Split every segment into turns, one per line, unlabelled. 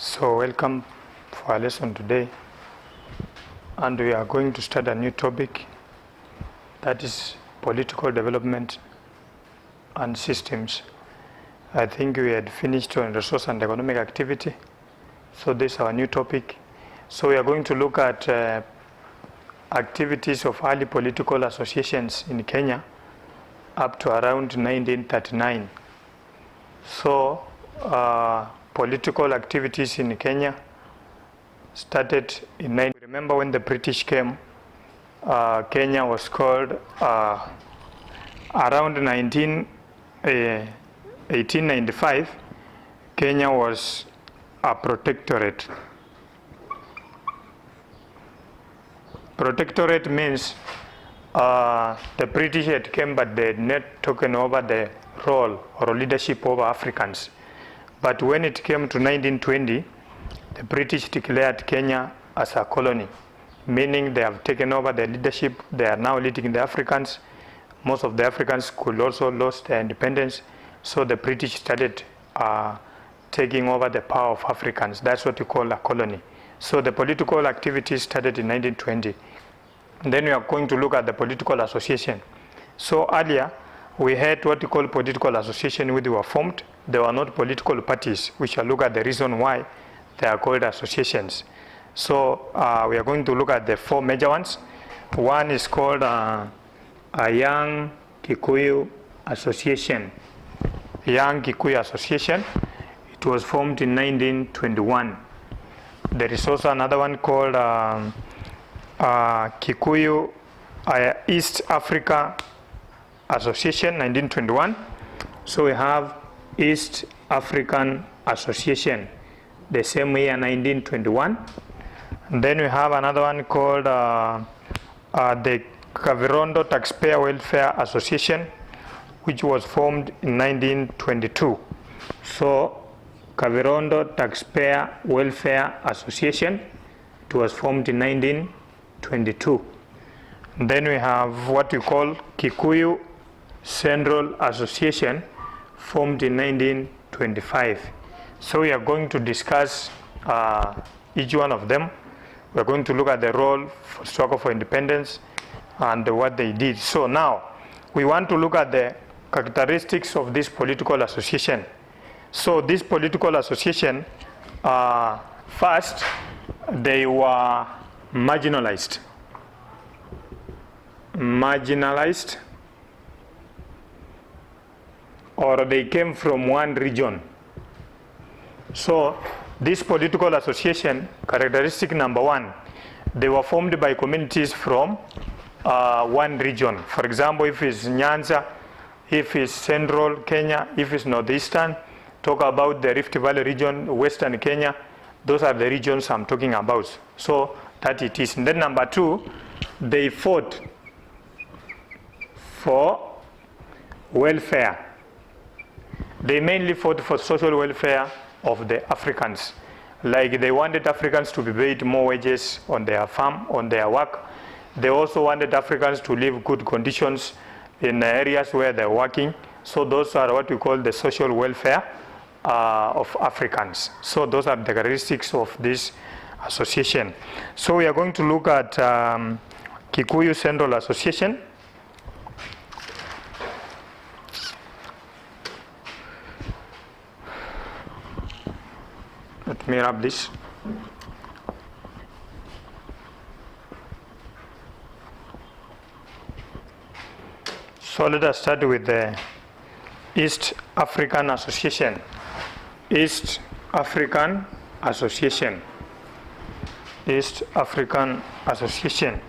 So welcome for our lesson today, and we are going to start a new topic, that is political development and systems. I think we had finished on resource and economic activity, so this is our new topic. So we are going to look at activities of early political associations in Kenya up to around 1939. So political activities in Kenya started in remember when the British came, Kenya was called around 1895. Kenya was a protectorate. Protectorate means the British had came, but they had not taken over the role or leadership over Africans. But when it came to 1920, the British declared Kenya as a colony, meaning they have taken over the leadership. They are now leading the Africans. Most of the Africans could also lost their independence, so the British started taking over the power of Africans. That's what we call a colony. So the political activities started in 1920. And then we are going to look at the political association. So earlier, we had what we call political association, which were formed. They were not political parties. We shall look at the reason why they are called associations. So we are going to look at the four major ones. One is called a Young Kikuyu Association. Young Kikuyu Association. It was formed in 1921. There is also another one called Kikuyu East Africa Association, 1921. So we have East African Association, the same year, 1921. And then we have another one called the Kavirondo Taxpayer Welfare Association, which was formed in 1922. So Kavirondo Taxpayer Welfare Association, it was formed in 1922. And then we have what we call Kikuyu Central Association, formed in 1925. So we are going to discuss each one of them. We are going to look at the role for struggle for independence and what they did. So now we want to look at the characteristics of this political association. So this political association, first, they were marginalized, or they came from one region. So this political association, characteristic number one, they were formed by communities from one region. For example, if it's Nyanza, if it's central Kenya, if it's northeastern, talk about the Rift Valley region, western Kenya, those are the regions I'm talking about. So that it is. And then number two, they fought for welfare. They mainly fought for social welfare of the Africans. Like they wanted Africans to be paid more wages on their farm, on their work. They also wanted Africans to live good conditions in the areas where they're working. So those are what we call the social welfare of Africans. So those are the characteristics of this association. So we are going to look at Kikuyu Central Association. Let me wrap this. So let us start with the East African Association. East African Association. East African Association.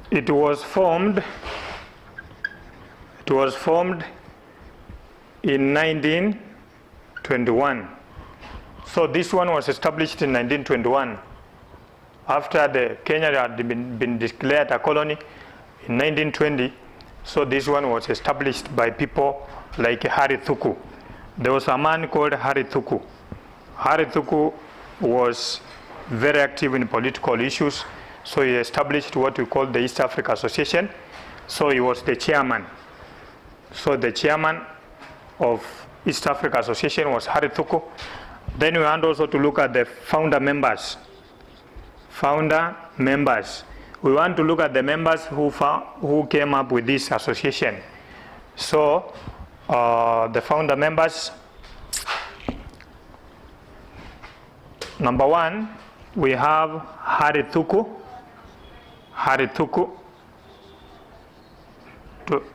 It was formed in 1921. So this one was established in 1921 after the Kenya had been declared a colony in 1920. So this one was established by people like Harry Thuku. There was a man called Harry Thuku. Harry Thuku was very active in political issues. So he established what we call the East Africa Association. So he was the chairman. So the chairman of East Africa Association was Harry Thuku. Then we want also to look at the founder members. Founder members. We want to look at the members who came up with this association. So the founder members, number one, we have Harry Thuku. Harry Thuku.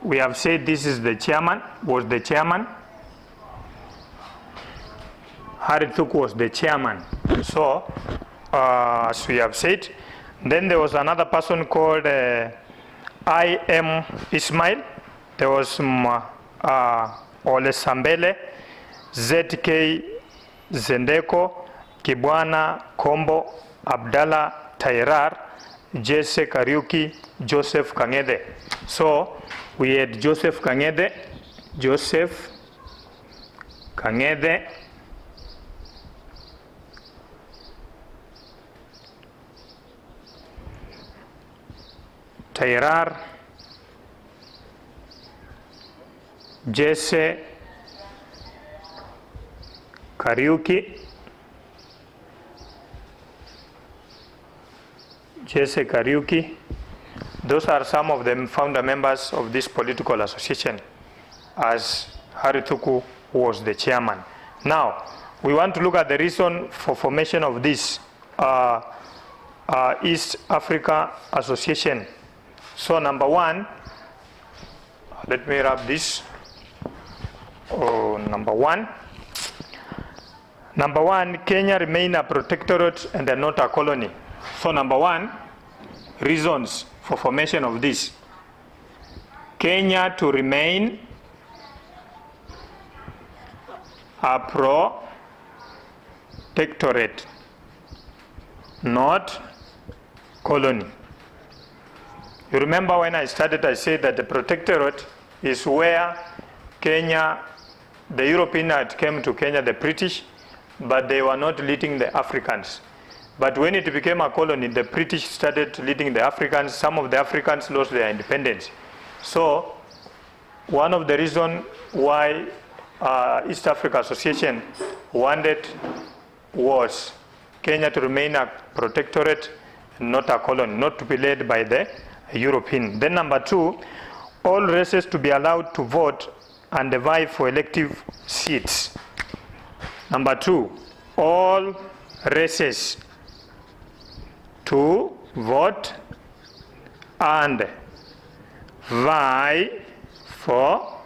We have said this is the chairman, was the chairman. Harry Thuku was the chairman. So, as we have said, then there was another person called I.M. Ismail. There was Ole Sambele, Z.K. Zendeko, Kibwana Kombo, Abdallah Tairar, Jesse Kariuki, Joseph Kangede. So we had Joseph Kangede, Tairar, Jesse Kariuki, Those are some of the founder members of this political association, as Harry Thuku was the chairman. Now, we want to look at the reason for formation of this East Africa Association. So number one, let me wrap this. Number one, Kenya remain a protectorate and not a colony. So number one, reasons for formation of this. Kenya to remain a protectorate, not colony. You remember when I started, I said that the protectorate is where Kenya, the European had came to Kenya, the British, but they were not leading the Africans. But when it became a colony, the British started leading the Africans. Some of the Africans lost their independence. So one of the reasons why East Africa Association wanted was Kenya to remain a protectorate, not a colony, not to be led by the European. Then number two, all races to be allowed to vote and vie for elective seats. Number two, all races to vote and vie for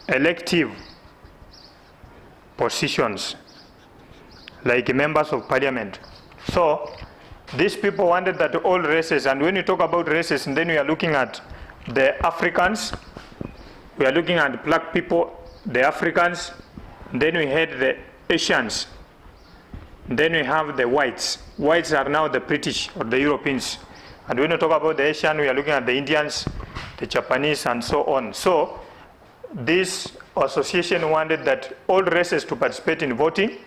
elective positions like members of parliament. So these people wanted that all races, and when you talk about races, and then we are looking at the Africans, we are looking at black people, the Africans, then we had the Asians, then we have the whites. Whites are now the British or the Europeans. And when we talk about the Asian, we are looking at the Indians, the Japanese, and so on. So this association wanted that all races to participate in voting,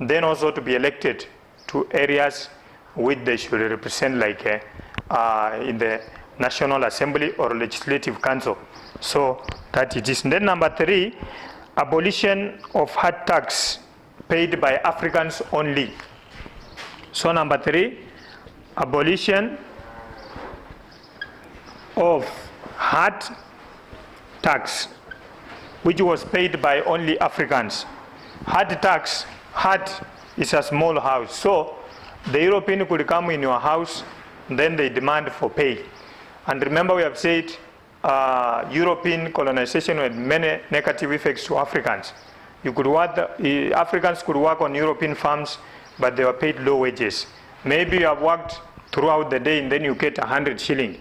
then also to be elected to areas which they should represent, like in the National Assembly or Legislative Council. So that it is. And then number three, abolition of hard tax paid by Africans only. So number three, abolition of hard tax which was paid by only Africans. Hard tax, hard is a small house. So the European could come in your house, then they demand for pay. And remember we have said European colonization had many negative effects to Africans. You could work, Africans could work on European farms, but they were paid low wages. Maybe you have worked throughout the day and then you get 100 shilling.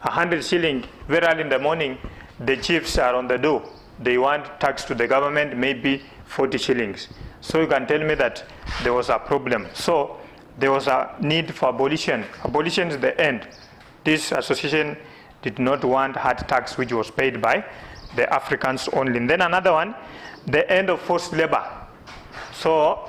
100 shilling, very early in the morning, the chiefs are on the door. They want tax to the government, maybe 40 shillings. So you can tell me that there was a problem. So there was a need for abolition. Abolition is the end. This association did not want hard tax which was paid by the Africans only. And then another one, the end of forced labor. So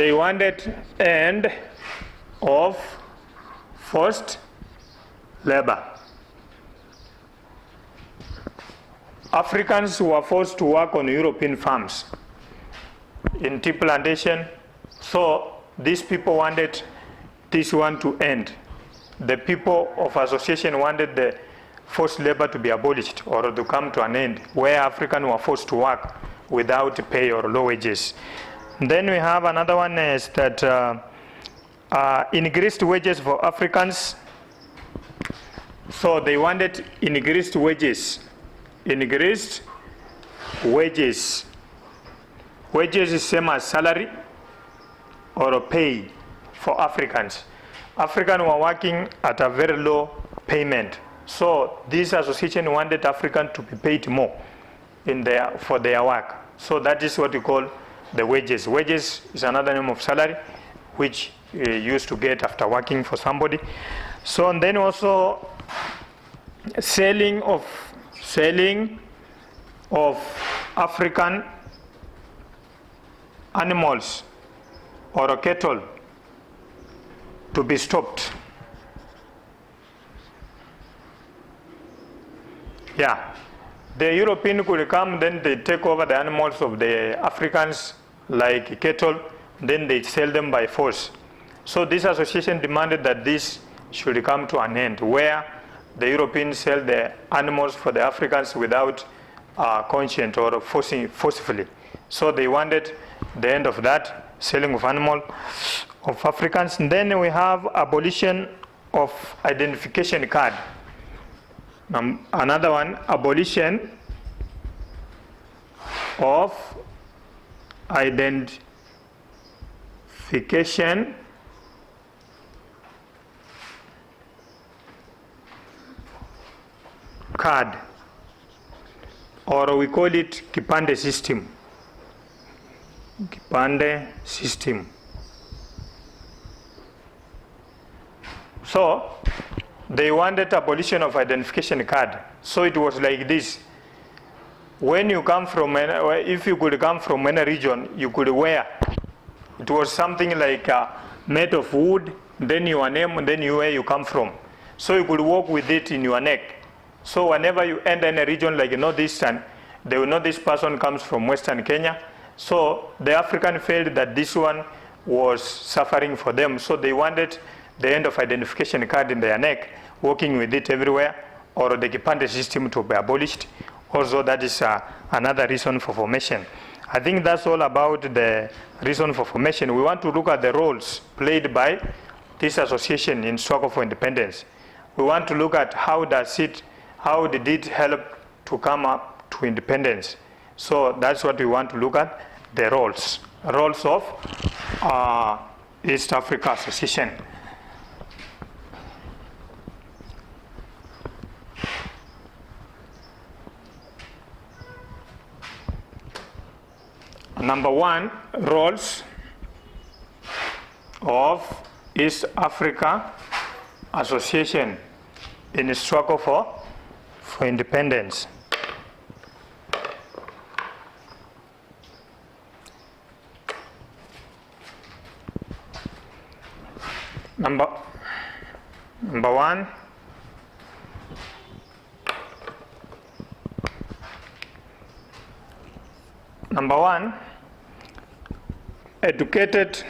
they wanted end of forced labor. Africans were forced to work on European farms in tea plantation, so these people wanted this one to end. The people of association wanted the forced labor to be abolished or to come to an end, where Africans were forced to work without pay or low wages. Then we have another one is that increased wages for Africans. So they wanted increased wages. Increased wages. Wages is same as salary or pay for Africans. Africans were working at a very low payment. So this association wanted Africans to be paid more for their work. So that is what you call the wages. Wages is another name of salary, which you used to get after working for somebody. So and then also selling of African animals or cattle to be stopped. Yeah, the European could come, then they take over the animals of the Africans like cattle, then they sell them by force. So this association demanded that this should come to an end, where the Europeans sell the animals for the Africans without conscience or forcefully. So they wanted the end of that selling of animal of Africans. And then we have abolition of identification card. Another one, abolition of identification card, or we call it Kipande system. Kipande system. So they wanted abolition of identification card. So it was like this. When you come from, if you could come from any region, you could wear. It was something like made of wood, then your name, and then where you come from. So you could walk with it in your neck. So whenever you enter in a region like Northeastern, they will know this person comes from Western Kenya. So the African felt that this one was suffering for them. So they wanted the end of identification card in their neck, walking with it everywhere, or the Kipande system to be abolished. Also, that is another reason for formation. I think that's all about the reason for formation. We want to look at the roles played by this association in struggle for independence. We want to look at how did it help to come up to independence. So that's what we want to look at, the roles of East Africa Association. Number one, roles of East Africa Association in the struggle for independence. Number one, educated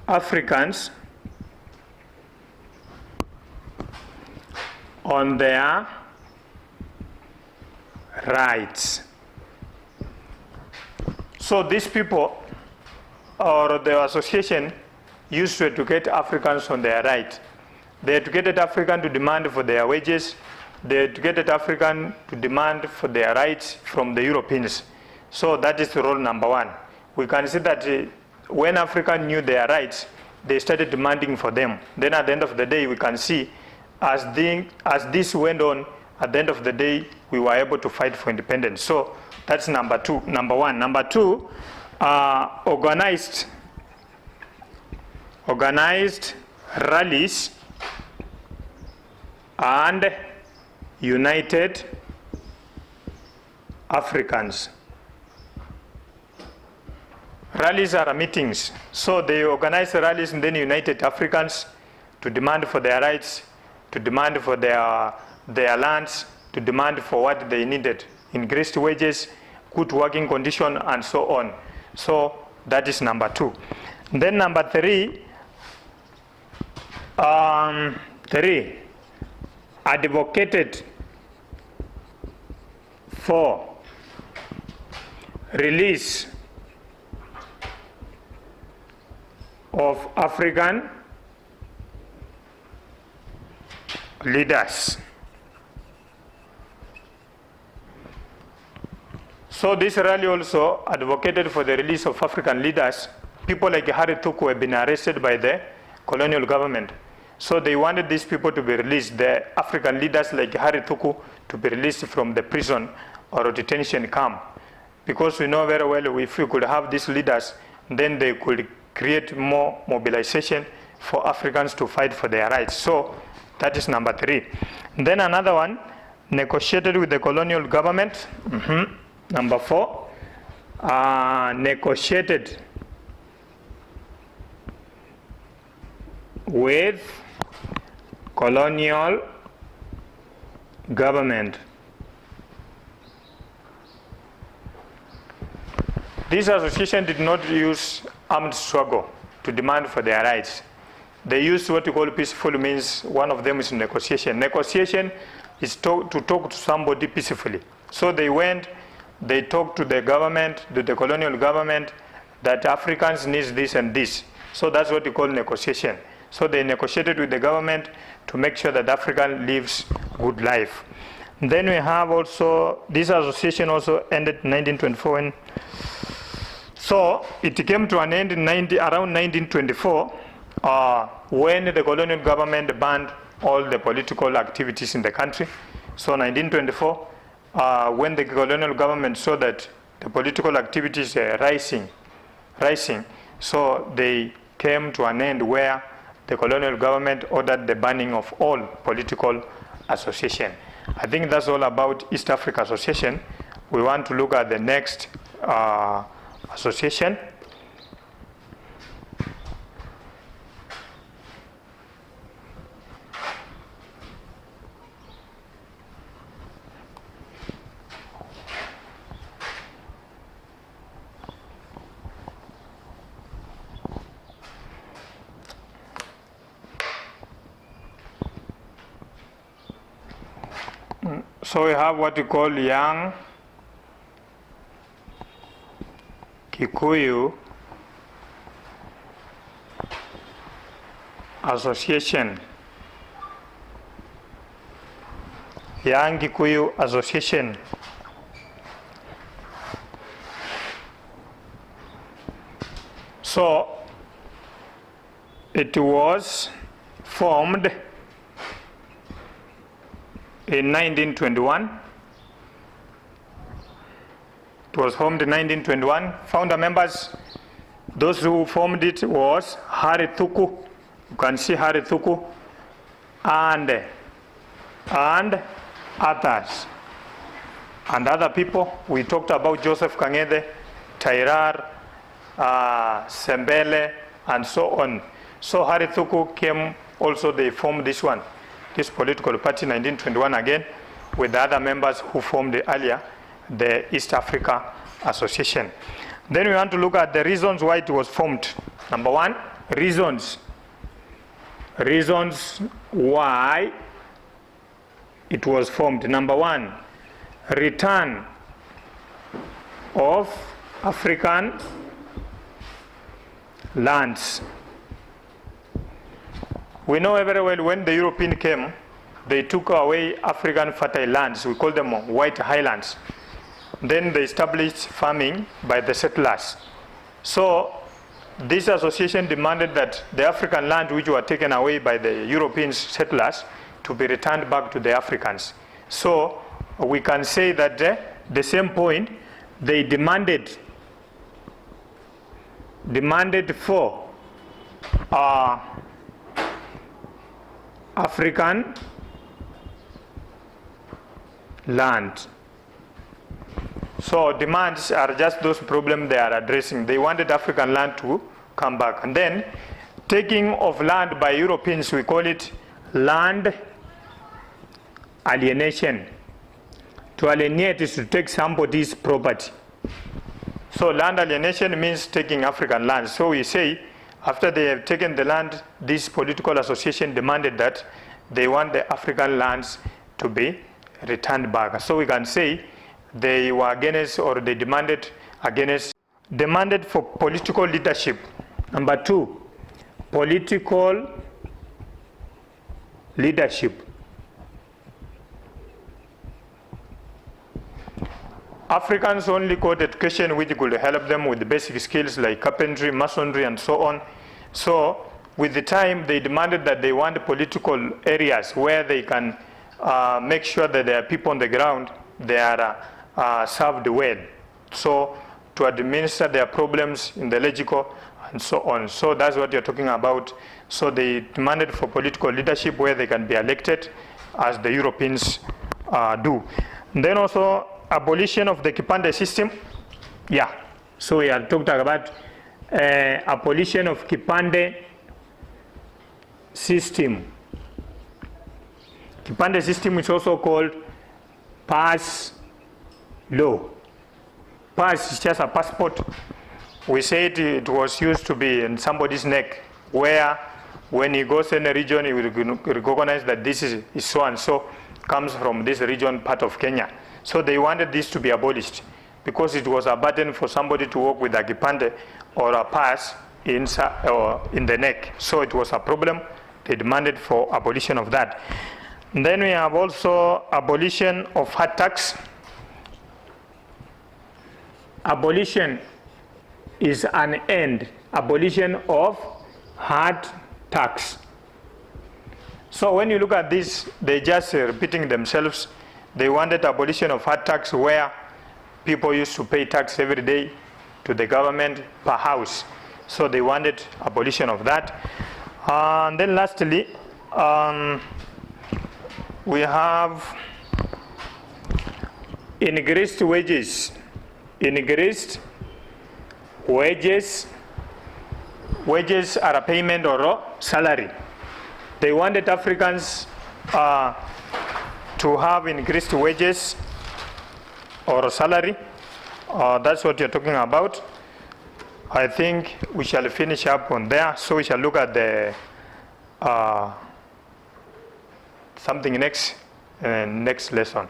Africans on their rights. So these people or the association used to educate Africans on their rights. They educated Africans to demand for their wages. They educated Africans to demand for their rights from the Europeans. So that is role number one. We can see that when Africans knew their rights, they started demanding for them. Then at the end of the day, we can see as this went on, at the end of the day, we were able to fight for independence. So that's number one. Number two, organized rallies and united Africans. Rallies are meetings. So they organized rallies in the United Africans to demand for their rights, to demand for their lands, to demand for what they needed, increased wages, good working condition, and so on. So that is number 2. Then number 3, advocated for release of African leaders. So this rally also advocated for the release of African leaders. People like Harry Thuku have been arrested by the colonial government. So they wanted these people to be released, the African leaders like Harry Thuku to be released from the prison or detention camp. Because we know very well if we could have these leaders, then they could create more mobilization for Africans to fight for their rights. So that is number 3. Then another one, negotiated with the colonial government. Number 4, negotiated with colonial government. This association did not use armed struggle to demand for their rights. They used what you call peaceful means. One of them is negotiation. Negotiation is to talk to somebody peacefully. So they went, they talked to the government, to the colonial government, that Africans need this and this. So that's what you call negotiation. So they negotiated with the government to make sure that Africa lives good life. Then we have also, this association also ended in 1924. So it came to an end in around 1924 when the colonial government banned all the political activities in the country. So 1924, when the colonial government saw that the political activities are rising, so they came to an end where the colonial government ordered the banning of all political association. I think that's all about East Africa Association. We want to look at the next association. So we have what we call Young Kikuyu Association. Young Kikuyu Association. So it was formed in 1921. It was formed in 1921. Founder members, those who formed it was Harry Thuku. You can see Harry Thuku and others. And other people, we talked about Joseph Kangede, Tairar, Sembele, and so on. So Harry Thuku came also, they formed this one, this political party, 1921 again, with the other members who formed earlier, the East Africa Association. Then we want to look at the reasons why it was formed. Number 1, reasons why it was formed. Number 1, return of African lands. We know very well when the European came, they took away African fertile lands. We call them white highlands. Then they established farming by the settlers. So this association demanded that the African land which were taken away by the European settlers to be returned back to the Africans. So we can say that the same point, they demanded for African land. So demands are just those problems they are addressing. They wanted African land to come back. And then taking of land by Europeans, we call it land alienation. To alienate is to take somebody's property. So land alienation means taking African land. So we say after they have taken the land, this political association demanded that they want the African lands to be returned back. So we can say they were against, or they demanded for political leadership. Number 2, political leadership. Africans only got education which could help them with the basic skills like carpentry, masonry, and so on. So with the time, they demanded that they want political areas where they can make sure that there are people on the ground, they are served well. So to administer their problems in the logical and so on. So that's what you're talking about. So they demanded for political leadership where they can be elected as the Europeans do. And then also abolition of the Kipande system. Yeah, so we are talking about abolition of Kipande system. Kipande system is also called pass law. Pass is just a passport. We said it was used to be in somebody's neck, where when he goes in a region, he will recognize that this is so and so, comes from this region, part of Kenya. So they wanted this to be abolished because it was a burden for somebody to walk with a kipande or a pass in the neck. So it was a problem. They demanded for abolition of that. And then we have also abolition of hard tax. Abolition is an end. Abolition of hard tax. So when you look at this, they're just repeating themselves. They wanted abolition of hard tax, where people used to pay tax every day to the government per house. So they wanted abolition of that. And then lastly, we have increased wages. Increased wages. Wages are a payment or a salary. They wanted Africans to have increased wages or salary. That's what you're talking about. I think we shall finish up on there. So we shall look at the something next lesson.